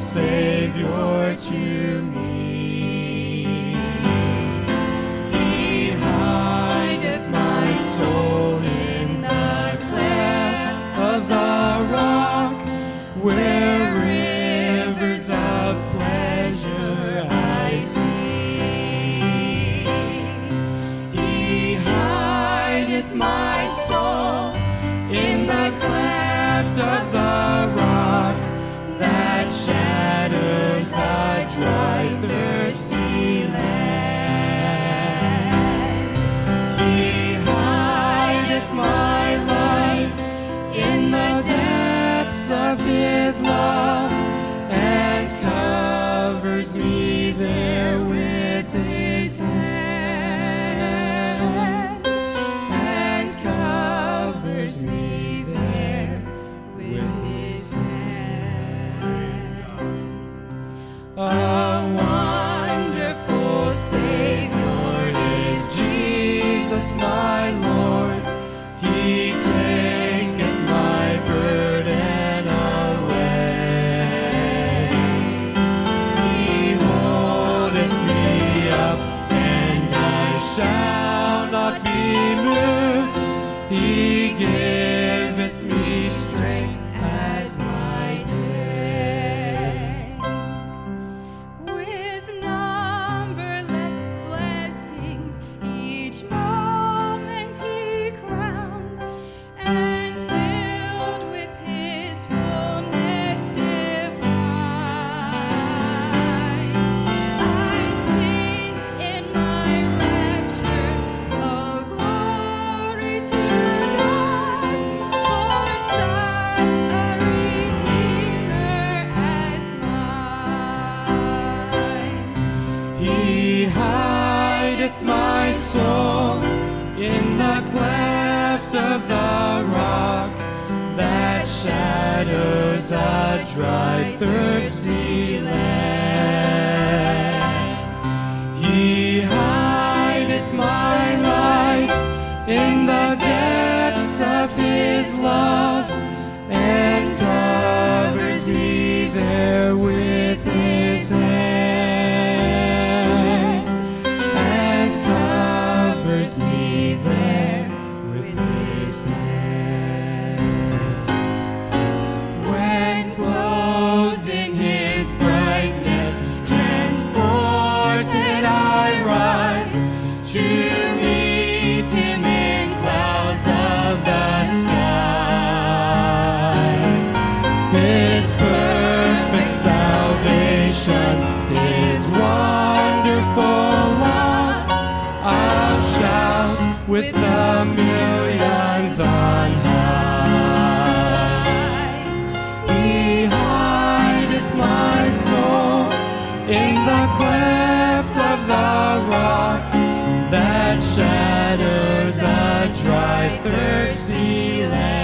Savior to me. He hideth my soul in the cleft of the rock, where rivers of pleasure I see. He hideth my soul in the cleft of the rock, that shadows a dry, thirsty land. He hideth my life in the depths of His love, and covers me there with His hand, and covers me there with His hand. A wonderful Savior is Jesus my Lord. He taketh my burden away. He holdeth me up, and I shall not be moved. He giveth me strength as my day. With numberless blessings, each moment He crowns, and filled with His fullness divine, I sing in my rapture, oh glory to God, for such a Redeemer as mine. He hideth my soul in the cleft of the rock, that shadows a dry, thirsty land. He hideth my life in the depths of His love, and covers me there with His hand, and covers me there with His hand. When clothed in His brightness, transported I rise to meet Him in clouds of the sky. His perfect salvation, His wonderful love, I'll shout with the millions on high. He hideth my soul in the cleft of the rock, that shadows a dry, thirsty land.